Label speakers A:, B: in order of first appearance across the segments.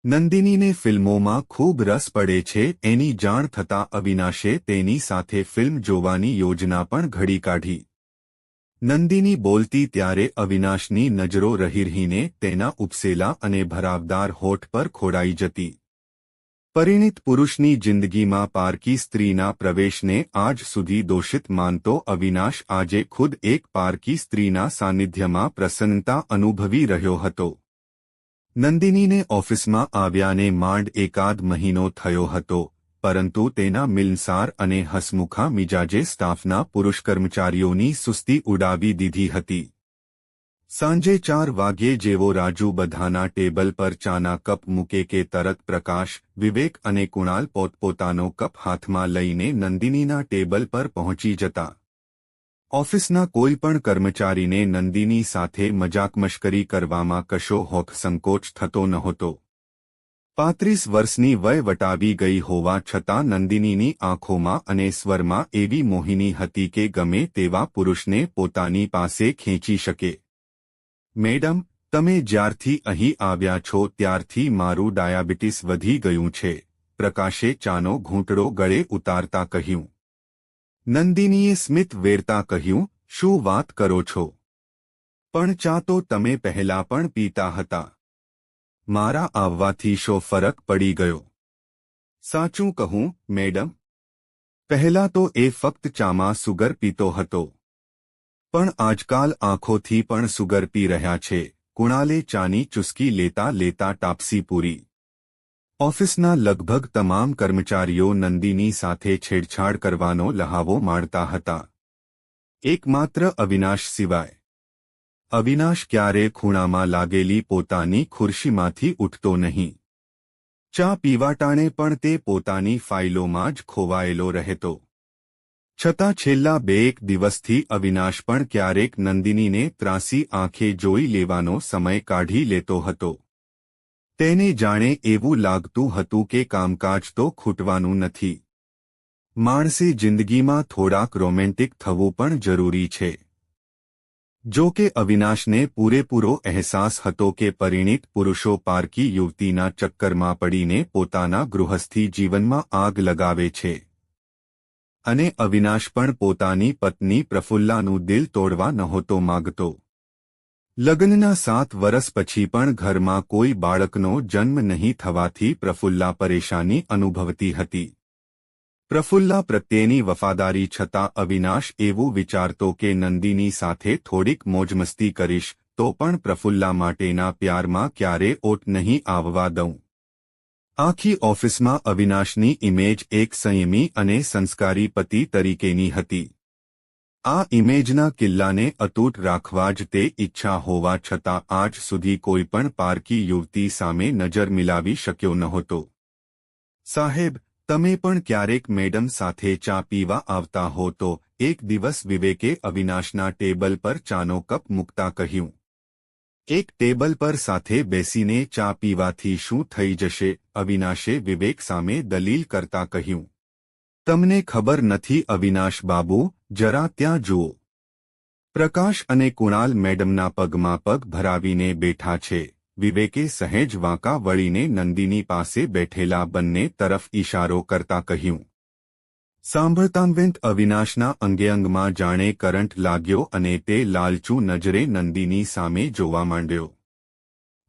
A: નંદિનીને ફિલ્મોમાં ખૂબ રસ પડે છે એની જાણ થતાં અવિનાશે તેની સાથે ફિલ્મ જોવાની યોજના પણ ઘડી કાઢી. નંદિની બોલતી ત્યારે અવિનાશની નજરો રહીરહીને તેના ઉપસેલા અને ભરાવદાર હોઠ પર ખોડાઈ જતી. પરિણીત પુરુષની જિંદગીમાં પારકી સ્ત્રીના પ્રવેશને આજ સુધી દોષિત માનતો અવિનાશ આજે ખુદ એક પારકી સ્ત્રીના સાનિધ્યમાં પ્રસન્નતા અનુભવી રહ્યો હતો. નંદિનીને ઓફિસમાં આવ્યાને માંડ એકાદ મહિનો થયો હતો, પરંતુ તેના મિલનસાર અને હસમુખા મિજાજે સ્ટાફના પુરુષ કર્મચારીઓની સુસ્તી ઉડાવી દીધી હતી. સાંજે 4 વાગ્યે જેવો રાજુ બધાના ટેબલ પર ચાના કપ મૂકે કે તરત પ્રકાશ, વિવેક અને કુણાલ પોતપોતાનો કપ હાથમાં લઈને નંદિનીના ટેબલ પર પહોંચી જતા. ઓફિસના કોઈ પણ કર્મચારીને નંદિની સાથે મજાકમશ્કરી કરવામાં કશો હોક સંકોચ થતો નહોતો. 35 વર્ષની વય વટાવી ગઈ હોવા છતાં નંદિનીની આંખોમાં અને સ્વરમાં એવી મોહિની હતી કે ગમે તેવા પુરુષને પોતાની પાસે ખેંચી શકે. મેડમ, તમે જ્યારથી અહીં આવ્યા છો ત્યારથી મારું ડાયાબિટીસ વધી ગયું છે, પ્રકાશે ચાનો ઘૂંટડો ગળે ઉતારતા કહ્યું. નંદિનીએ સ્મિત વેરતા કહ્યું, શું વાત કરો છો? પણ ચા તો તમે પહેલા પણ પીતા હતા. મારા આવવાથી શો ફરક પડી ગયો? સાચું કહું, મેડમ, પહેલા તો એ ફક્ત ચામાં સુગર પીતો હતો, પણ આજકાલ આંખોથી પણ સુગર પી રહ્યા છે. કુણાલે ચાની ચુસ્કી લેતા લેતા ટાપસી પૂરી. ઓફિસના લગભગ તમામ કર્મચારીઓ નંદિની સાથે છેડછાડ કરવાનો લહાવો માણતા હતા, એકમાત્ર અવિનાશ સિવાય. અવિનાશ ક્યારે ખૂણામાં લાગેલી પોતાની ખુરશીમાંથી ઉઠતો નહીં. ચા પીવાટાણે પણ તે પોતાની ફાઇલોમાં જ ખોવાયેલો રહેતો. છતાં છેલ્લા 2-1 દિવસથી અવિનાશ પણ ક્યારેક નંદિનીને ત્રાસી આંખે જોઈ લેવાનો સમય કાઢી લેતો હતો. તેને જાણે એવું લાગતું હતું કે કામકાજ તો ખૂટવાનું નથી. માણસે જિંદગીમાં થોડાક રોમેન્ટિક થવું પણ જરૂરી છે. જો કે અવિનાશને પૂરેપૂરો અહેસાસ હતો કે પરિણીત પુરુષો પારકી યુવતીના ચક્કરમાં પડીને પોતાના ગૃહસ્થી જીવનમાં આગ લગાવે છે. અને અવિનાશ પણ પોતાની પત્ની પ્રફુલ્લાનું દિલ તોડવા નહોતો માગતો. લગ્નના 7 વર્ષ પછી પણ ઘરમાં કોઈ બાળકનો જન્મ નહીં થવાથી પ્રફુલ્લા પરેશાની અનુભવતી હતી. પ્રફુલ્લા પ્રત્યેની વફાદારી છતાં અવિનાશ એવું વિચારતો કે નંદિની સાથે થોડીક મોજમસ્તી કરીશ તો પણ પ્રફુલ્લા માટેના પ્યારમાં ક્યારે ઓટ નહીં આવવા દઉં. આખી ઓફિસમાં અવિનાશની ઇમેજ એક સંયમી અને સંસ્કારી પતિ તરીકેની હતી. આ ઇમેજના કિલ્લાને અતૂટ રાખવા જ તે ઈચ્છા હોવા છતાં આજ સુધી કોઈ પણ પારકી યુવતી સામે નજર મિલાવી શક્યો નહોતો. સાહેબ, તમે પણ ક્યારેક મેડમ સાથે ચા પીવા આવતા હો તો? એક દિવસ વિવેકે અવિનાશના ટેબલ પર ચાનો કપ મૂકતા કહ્યું. એક ટેબલ પર સાથે બેસીને ચા પીવાથી શું થઈ જશે? અવિનાશે વિવેક સામે દલીલ કરતા કહ્યું. તમને ખબર નથી અવિનાશ બાબુ, જરા ત્યાં જુઓ. પ્રકાશ અને કુણાલ મેડમના પગમાં પગ ભરાવીને બેઠા છે. વિવેકે સહેજ વાંકા વળીને નંદિની પાસે બેઠેલા બંને તરફ ઇશારો કરતા કહ્યું. સાંભળતાંવેંત અવિનાશના અંગેઅંગમાં જાણે કરંટ લાગ્યો અને તે લાલચુ નજરે નંદિની સામે જોવા માંડ્યો.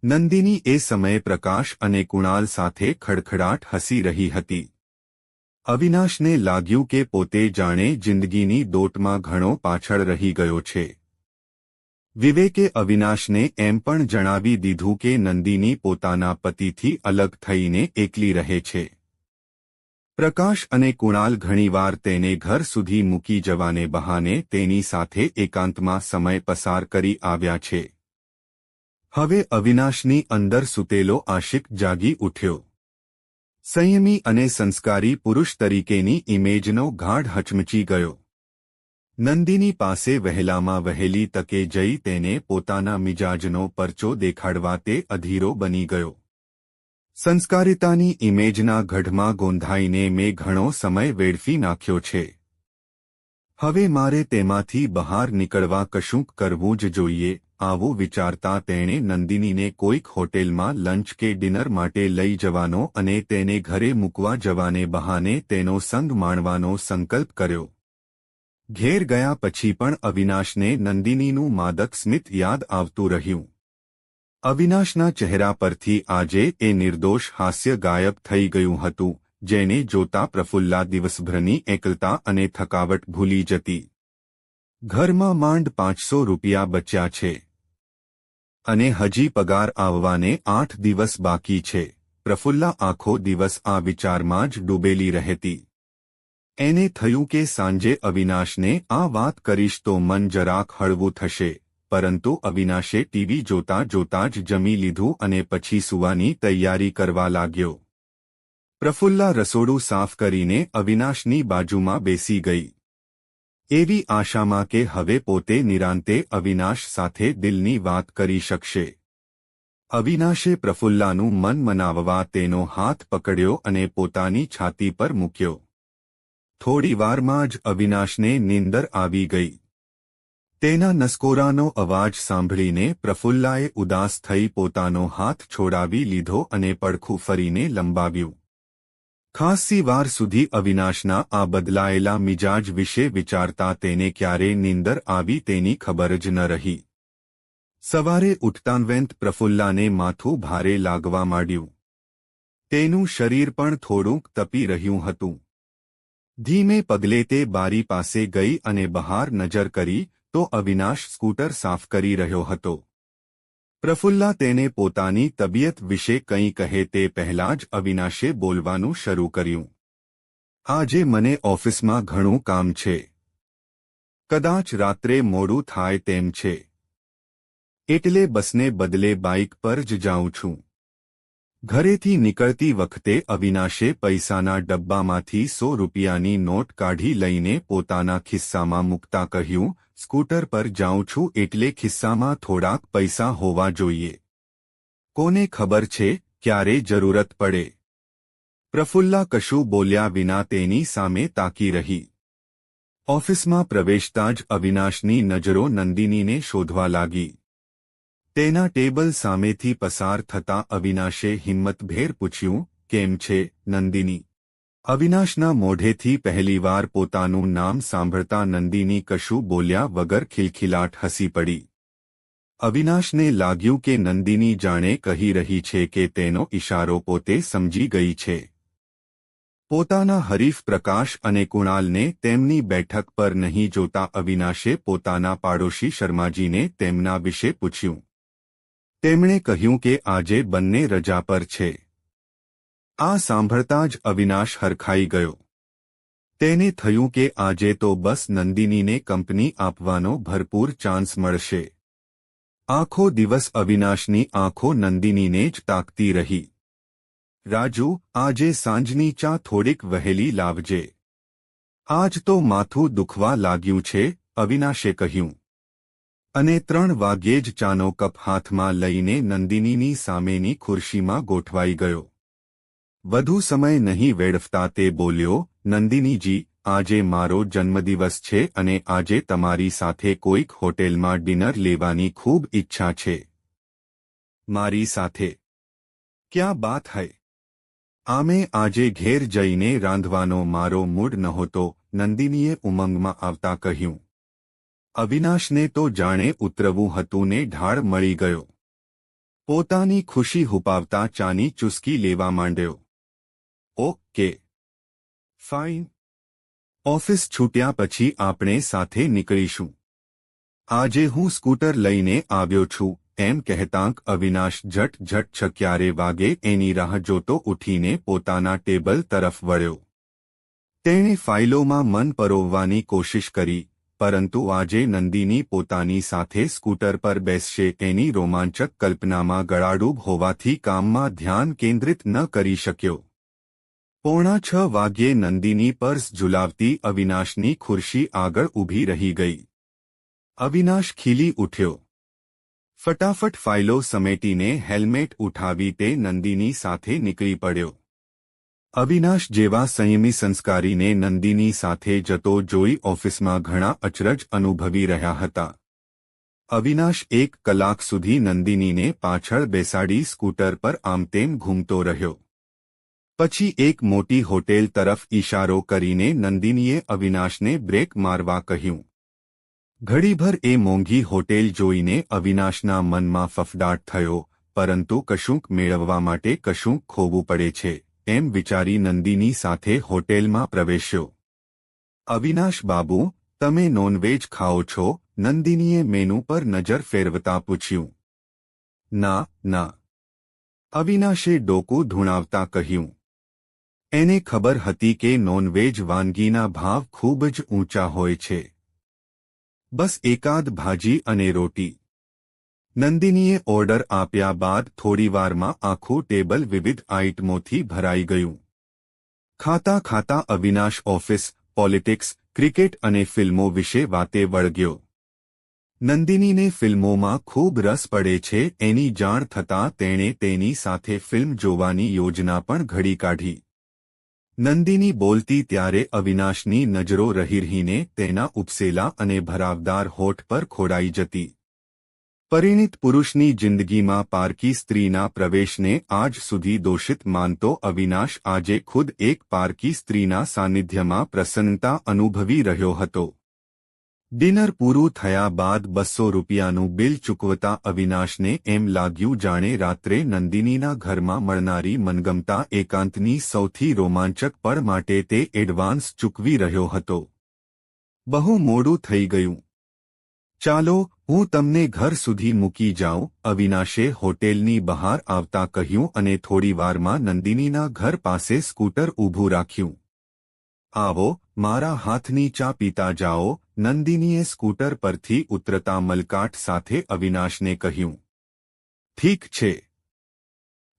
A: નંદિની એ સમયે પ્રકાશ અને કુણાલ સાથે ખડખડાટ હસી રહી હતી. અવિનાશને લાગ્યું કે પોતે જાણે જિંદગીની દોટમાં ઘણો પાછળ રહી ગયો છે. વિવેકે અવિનાશને એમ પણ જણાવી દીધું કે નંદિની પોતાના પતિથી અલગ થઈને એકલી રહે છે. પ્રકાશ અને કુણાલ ઘણીવાર તેને ઘર સુધી મૂકી જવાને બહાને તેની સાથે એકાંતમાં સમય પસાર કરી આવ્યા છે. હવે અવિનાશની અંદર સૂતેલો આશિક જાગી ઉઠ્યો. સંયમી અને સંસ્કારી પુરુષ તરીકેની ઇમેજનો ગાઢ હચમચી ગયો. નંદિની પાસે વહેલામાં વહેલી તકે જઈ તેને પોતાના મિજાજનો પરચો દેખાડવા તે અધીરો બની ગયો. સંસ્કારિતાની ઇમેજના ગઢમાં ગોંધાઈને મેં ઘણો સમય વેડફી નાખ્યો છે. હવે મારે તેમાંથી બહાર નીકળવા કશુંક કરવું જ જોઈએ. આવું વિચારતા તેણે નંદિનીને કોઈક હોટેલમાં લંચ કે ડિનર માટે લઈ જવાનો અને તેને ઘરે મૂકવા જવાને બહાને તેનો સંગ માણવાનો સંકલ્પ કર્યો. ઘેર ગયા પછી પણ અવિનાશને નંદિનીનું માદક સ્મિત યાદ આવતું રહ્યું. અવિનાશના ચહેરા પરથી આજે એ નિર્દોષ હાસ્ય ગાયબ થઈ ગયું હતું, જેને જોતા પ્રફુલ્લા દિવસભરની એકલતા અને થકાવટ ભૂલી જતી. ઘરમાં માંડ 500 રૂપિયા બચ્યા છે અને હજી પગાર આવવાને 8 દિવસ બાકી છે. પ્રફુલ્લા આખો દિવસ આ વિચારમાં જ ડૂબેલી રહેતી. એને થયું કે સાંજે અવિનાશને આ વાત કરીશ તો મન જરાક હળવું થશે, પરંતુ અવિનાશે ટીવી જોતા જોતા જ જમી લીધું અને પછી સૂવાની તૈયારી કરવા લાગ્યો. પ્રફુલ્લા રસોડું સાફ કરીને અવિનાશની બાજુમાં બેસી ગઈ, એવી આશામાં કે હવે પોતે નિરાંતે અવિનાશ સાથે દિલની વાત કરી શકશે. અવિનાશે પ્રફુલ્લાનું મન મનાવવા તેનો હાથ પકડ્યો અને પોતાની છાતી પર મૂક્યો. થોડી વારમાં જ અવિનાશને નીંદર આવી ગઈ. તેના નસકોરાનો અવાજ સાંભળીને પ્રફુલ્લાએ ઉદાસ થઈ પોતાનો હાથ છોડાવી લીધો અને પડખું ફરીને લંબાવ્યું. ખાસ્સી વાર સુધી અવિનાશના આ બદલાયેલા મિજાજ વિશે વિચારતા તેને ક્યારે નીંદર આવી તેની ખબર જ ન રહી. સવારે ઉઠતાંવેંત પ્રફુલ્લાને માથું ભારે લાગવા માંડ્યું. તેનું શરીર પણ થોડુંક તપી રહ્યું હતું. ધીમે પગલે તે બારી પાસે ગઈ અને બહાર નજર કરી તો અવિનાશ સ્કૂટર સાફ કરી રહ્યો હતો. પ્રફુલ્લા તેને પોતાની તબિયત વિશે કંઈ કહે તે પહેલાં જ અવિનાશે બોલવાનું શરૂ કર્યું. આજે મને ઓફિસમાં ઘણું કામ છે. કદાચ રાત્રે મોડું થાય તેમ છે. એટલે બસને બદલે બાઇક પર જ જાઉં છું. ઘરેથી નીકળતી વખતે અવિનાશે પૈસાના ડબ્બામાંથી 100 રૂપિયાની નોટ કાઢી લઈને પોતાના ખિસ્સામાં મૂકતા કહ્યું, સ્કૂટર પર જાઉં છું એટલે ખિસ્સામાં થોડાક પૈસા હોવા જોઈએ. કોને ખબર છે ક્યારે જરૂરત પડે. પ્રફુલ્લા કશું બોલ્યા વિના તેની સામે તાકી રહી. ઓફિસમાં પ્રવેશતા જ અવિનાશની નજરો નંદિનીને શોધવા લાગી. તેના ટેબલ સામેથી પસાર થતા અવિનાશે હિંમતભેર પૂછ્યું, કેમ છે નંદિની? અવિનાશના મોઢેથી પહેલીવાર પોતાનું નામ સાંભળતા નંદિની કશું બોલ્યા વગર ખિલખિલાટ હસી પડી. અવિનાશને લાગ્યું કે નંદિની જાણે કહી રહી છે કે તેનો ઇશારો પોતે સમજી ગઈ છે. પોતાના હરીફ પ્રકાશ અને કુણાલને તેમની બેઠક પર નહીં જોતા અવિનાશે પોતાના પાડોશી શર્માજીને તેમના વિશે પૂછ્યું. તેમણે કહ્યું કે આજે બંને રજા પર છે. આ સાંભળતા જ અવિનાશ હરખાઈ ગયો. તેને થયું કે આજે તો બસ નંદિનીને કંપની આપવાનો ભરપૂર ચાન્સ મળશે. આખો દિવસ અવિનાશની આંખો નંદિનીને જ તાકતી રહી. રાજુ, આજે સાંજની ચા થોડીક વહેલી લાવજે. આજ તો માથું દુખવા લાગ્યું છે, અવિનાશે કહ્યું. અને 3 વાગ્યે જ ચાનો કપ હાથમાં લઈને નંદિનીની સામેની ખુરશીમાં ગોઠવાઈ ગયો. વધુ સમય નહીં વેડફતા તે બોલ્યો, નંદિનીજી, આજે મારો જન્મદિવસ છે અને આજે તમારી સાથે કોઈક હોટેલમાં ડિનર લેવાની ખૂબ ઈચ્છા છે. મારી સાથે? ક્યાં બાત હૈ! આમે આજે ઘેર જઈને રાંધવાનો મારો મૂડ નહોતો, નંદિનીએ ઉમંગમાં આવતા કહ્યું. અવિનાશને તો જાણે ઉતરવું હતું ને ઢાળ મળી ગયો. પોતાની ખુશી હુપાવતા ચાની ચુસ્કી લેવા માંડ્યો. Okay, fine. ઓફિસ છૂટ્યા પછી આપણે સાથે નીકળીશું. આજે હું સ્કૂટર લઈને આવ્યો છું, એમ કહેતાંક અવિનાશ ઝટ ક્યારે વાગે એની રાહ જોતો ઉઠીને પોતાના ટેબલ તરફ વળ્યો. તેણે ફાઇલોમાં મન પરોવવાની કોશિશ કરી, પરંતુ આજે નંદિની પોતાની સાથે સ્કૂટર પર બેસશે એની રોમાંચક કલ્પનામાં ગળાડૂબ હોવાથી કામમાં ધ્યાન કેન્દ્રિત ન કરી શક્યો. 5:45 વાગ્યે નંદિની પર્સ ઝુલાવતી અવિનાશની ખુરશી આગળ ઊભી રહી ગઈ. અવિનાશ ખીલી ઉઠ્યો. ફટાફટ ફાઇલો સમેટીને હેલ્મેટ ઉઠાવી તે નંદિની સાથે નીકળી પડ્યો. અવિનાશ જેવા સંયમી સંસ્કારીને નંદિની સાથે જતો જોઈ ઓફિસમાં ઘણા અચરજ અનુભવી રહ્યા હતા. અવિનાશ 1 કલાક સુધી નંદિનીને પાછળ બેસાડી સ્કૂટર પર આમતેમ ઘૂમતો રહ્યો. પછી એક મોટી હોટેલ તરફ ઈશારો કરીને નંદિનીએ અવિનાશને બ્રેક મારવા કહ્યું. ઘડીભર એ મોંઘી હોટેલ જોઈને અવિનાશના મનમાં ફફડાટ થયો, પરંતુ કશુંક મેળવવા માટે કશુંક ખોવું પડે છે, એમ વિચારી નંદિની સાથે હોટેલમાં પ્રવેશ્યો. અવિનાશ બાબુ, તમે નોનવેજ ખાઓ છો? નંદિનીએ મેનુ પર નજર ફેરવતા પૂછ્યું. ના, ના. અવિનાશે ડોકું ધૂણાવતા કહ્યું. એને ખબર હતી કે નોનવેજ વાનગીના ભાવ ખૂબ જ ઊંચા હોય છે. બસ એકાદ ભાજી અને રોટી. નંદિનીએ ઓર્ડર આપ્યા બાદ થોડીવારમાં આખું ટેબલ વિવિધ આઇટમોથી ભરાઈ ગયું. ખાતા ખાતા અવિનાશ ઓફિસ, પોલિટિક્સ, ક્રિકેટ અને ફિલ્મો વિશે વાતે વળગ્યો. નંદિનીને ફિલ્મોમાં ખૂબ રસ પડે છે એની જાણ થતાં તેણે તેની સાથે ફિલ્મ જોવાની યોજના પણ ઘડી કાઢી. નંદિની બોલતી ત્યારે અવિનાશની નજરો રહીરહીને તેના ઉપસેલા અને ભરાવદાર હોઠ પર ખોડાઈ જતી. પરિણીત પુરુષની જિંદગીમાં પારકી સ્ત્રીના પ્રવેશને આજ સુધી દોષિત માનતો અવિનાશ આજે ખુદ એક પારકી સ્ત્રીના સાનિધ્યમાં પ્રસન્નતા અનુભવી રહ્યો હતો. ડિનર પૂરું થયા બાદ 200 રૂપિયાનું બિલ ચૂકવતા અવિનાશને એમ લાગ્યું જાણે રાત્રે નંદિનીના ઘરમાં મળનારી મનગમતા એકાંતની સૌથી રોમાંચક પળ માટે તે એડવાન્સ ચૂકવી રહ્યો હતો. બહુ મોડું થઈ ગયું. ચાલો, હું તમને ઘર સુધી મૂકી જાઉં, અવિનાશે હોટેલની બહાર આવતા કહ્યું અને થોડીવારમાં નંદિનીના ઘર પાસે સ્કૂટર ઊભું રાખ્યું. આવો, મારા હાથની ચા પીતા જાઓ, નંદિનીએ સ્કૂટર પરથી ઉતરતા મલકાટ સાથે અવિનાશને કહ્યું. ઠીક છે.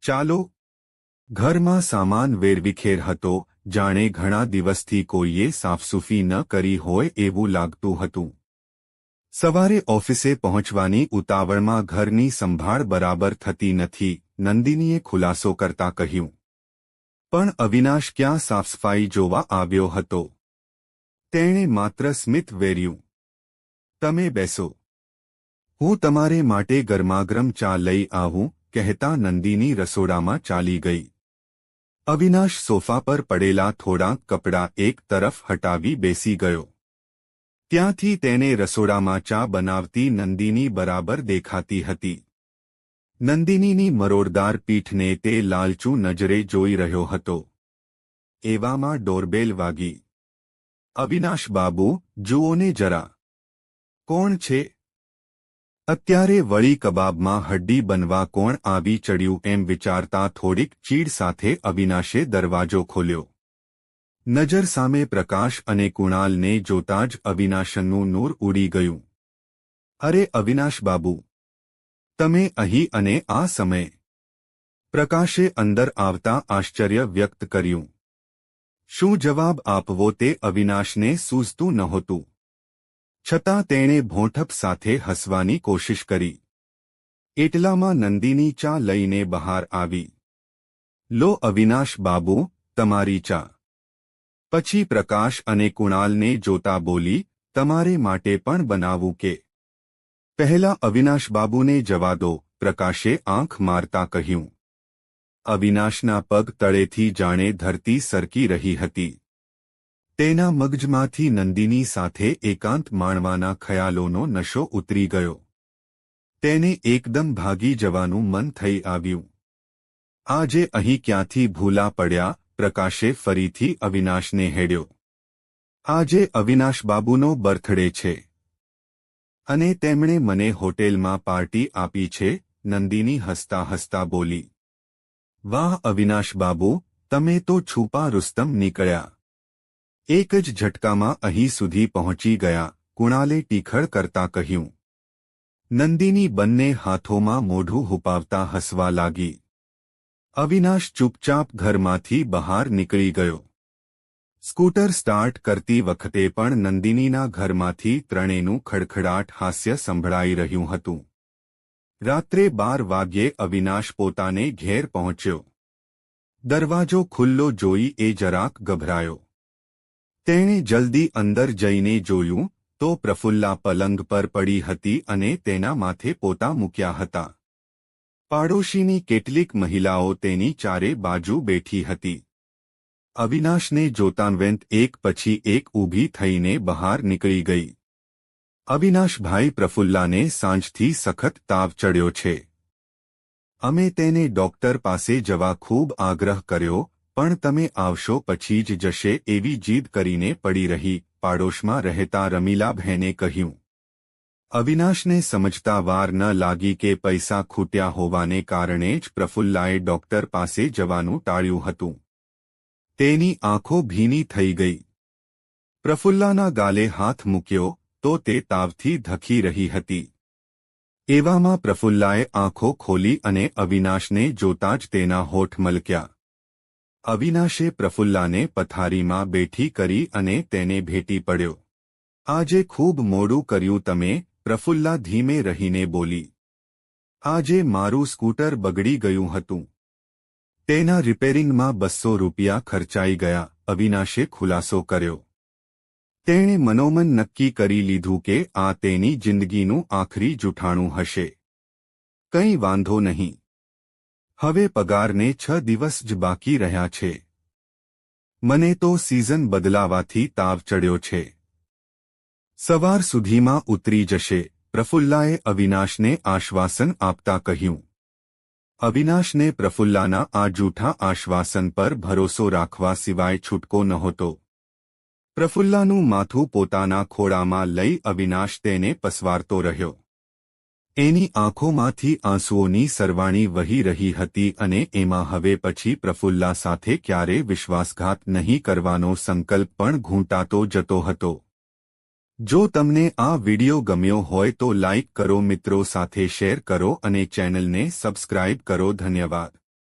A: ચાલો. ઘરમાં સામાન વેરવિખેર હતો, જાણે ઘણા દિવસથી કોઈએ સાફસૂફી ન કરી હોય એવું લાગતું હતું. સવારે ઓફિસે પહોંચવાની ઉતાવળમાં ઘરની સંભાળ બરાબર થતી નથી, નંદિનીએ ખુલાસો કરતા કહ્યું. પણ અવિનાશ ક્યાં સાફસફાઈ જોવા આવ્યો હતો? તેણે માત્ર સ્મિત વેર્યું. તમે બેસો. હું તમારે માટે ગરમાગરમ ચા લઈ આવું, કહેતા નંદિની રસોડામાં ચાલી ગઈ. અવિનાશ સોફા પર પડેલા થોડાંક કપડાં એક તરફ હટાવી બેસી ગયો. ત્યાંથી તેને રસોડામાં ચા બનાવતી નંદિની બરાબર દેખાતી હતી. નંદિનીની મરોડદાર પીઠને તે લાલચું નજરે જોઈ રહ્યો હતો. એવામાં ડોરબેલ વાગી. અવિનાશ બાબુ, જુઓને જરા. કોણ છે? અત્યારે વળી કબાબમાં હડ્ડી બનવા કોણ આવી ચડ્યું એમ વિચારતા થોડીક ચીડ સાથે અવિનાશે દરવાજો ખોલ્યો. નજર સામે પ્રકાશ અને કુણાલને જોતાં જ અવિનાશનું નૂર ઉડી ગયું. અરે અવિનાશ બાબુ, તમે અહીં અને આ સમયે? પ્રકાશે અંદર આવતા આશ્ચર્ય વ્યક્ત કર્યું. શું જવાબ આપવો તે અવિનાશને સૂઝતું નહોતું. છતાં તેણે ભોંઠપ સાથે હસવાની કોશિશ કરી. એટલામાં નંદિની ચા લઈને બહાર આવી. લો અવિનાશ બાબુ, તમારી ચા. પછી પ્રકાશ અને કુણાલને જોતા બોલી, તમારે માટે પણ બનાવું કે? પહેલા અવિનાશ બાબુને જવા દો, પ્રકાશે આંખ મારતા કહ્યું. અવિનાશના પગ તળેથી જાણે ધરતી સરકી રહી હતી. તેના મગજમાંથી નંદિની સાથે એકાંત માણવાના ખયાલોનો નશો ઉતરી ગયો. તેને એકદમ ભાગી જવાનું મન થઈ આવ્યું. આજે અહીં ક્યાંથી ભૂલા પડ્યા, પ્રકાશે ફરીથી અવિનાશને હેડ્યો. આજે અવિનાશ બાબુનો બર્થડે છે. અને તેમણે મને હોટેલમાં પાર્ટી આપી છે, નંદિની હસતા હસતા બોલી. વાહ અવિનાશ બાબુ, તમે તો છુપા રુસ્તમ નીકળ્યા. એક જ ઝટકામાં અહીં સુધી પહોંચી ગયા, કુણાલે ટીખળ કરતા કહ્યું. નંદિની બંને હાથોમાં મોઢું હુપાવતા હસવા લાગી. અવિનાશ ચૂપચાપ ઘરમાંથી બહાર નીકળી ગયો. સ્કૂટર સ્ટાર્ટ કરતી વખતે પણ નંદિનીના ઘરમાંથી ત્રણેયનું ખડખડાટ હાસ્ય સંભળાઈ રહ્યું હતું. રાત્રે 12 વાગ્યે અવિનાશ પોતાને ઘેર પહોંચ્યો. દરવાજો ખુલ્લો જોઈ એ જરાક ગભરાયો. તેણે જલ્દી અંદર જઈને જોયું તો પ્રફુલ્લા પલંગ પર પડી હતી અને તેના માથે પોતા મૂક્યા હતા. પાડોશીની કેટલીક મહિલાઓ તેની ચારે બાજુ બેઠી હતી. અવિનાશને જોતાં વેંત એક પછી એક ઊભી થઈને બહાર નીકળી ગઈ. અવિનાશભાઈ, પ્રફુલ્લાને સાંજથી સખત તાવ ચડ્યો છે. અમે તેને ડોક્ટર પાસે જવા ખૂબ આગ્રહ કર્યો, પણ તમે આવશો પછી જ જશે એવી જીદ કરીને પડી રહી, પાડોશમાં રહેતા રમીલાબહેને કહ્યું. અવિનાશને સમજતા વાર ન લાગી કે પૈસા ખૂટ્યા હોવાને કારણે જ પ્રફુલ્લાએ ડોક્ટર પાસે જવાનું ટાળ્યું હતું. તેની આંખો ભીની થઈ ગઈ. પ્રફુલ્લાના ગાલે હાથ મૂક્યો તો તે તાવથી ધખી રહી હતી. એવામાં પ્રફુલ્લાએ આંખો ખોલી અને અવિનાશને જોતાં જ તેના હોઠ મલક્યા. અવિનાશે પ્રફુલ્લાને પથારીમાં બેઠી કરી અને તેને ભેટી પડ્યો. આજે ખૂબ મોડું કર્યું તમે, પ્રફુલ્લા ધીમે રહીને બોલી. આજે મારું સ્કૂટર બગડી ગયું હતું. તેના રિપેરિંગમાં 200 રૂપિયા ખર્ચાઈ ગયા, અવિનાશે ખુલાસો કર્યો. તેણે મનોમન નક્કી કરી લીધું કે આ તેની જિંદગીનું આખરી જૂઠાણું હશે. કંઈ વાંધો નહીં. હવે પગારને 6 દિવસ જ બાકી રહ્યા છે. મને તો સિઝન બદલાવાથી તાવ ચડ્યો છે. સવાર સુધીમાં ઉતરી જશે, પ્રફુલ્લાએ અવિનાશને આશ્વાસન આપતા કહ્યું. અવિનાશને પ્રફુલ્લાના આ જૂઠા આશ્વાસન પર ભરોસો રાખવા સિવાય છૂટકો નહોતો. પ્રફુલ્લાનું માથું પોતાના ખોળામાં લઈ અવિનાશ તેને પસવારતો રહ્યો. એની આંખોમાંથી આંસુઓની સરવાણી વહી રહી હતી અને એમાં હવે પછી પ્રફુલ્લા સાથે ક્યારે વિશ્વાસઘાત નહીં કરવાનો સંકલ્પ પણ ઘૂંટાતો જતો હતો. જો તમને આ વિડિયો ગમ્યો હોય તો લાઇક કરો, મિત્રો સાથે શેર કરો અને ચેનલને સબસ્ક્રાઇબ કરો. ધન્યવાદ.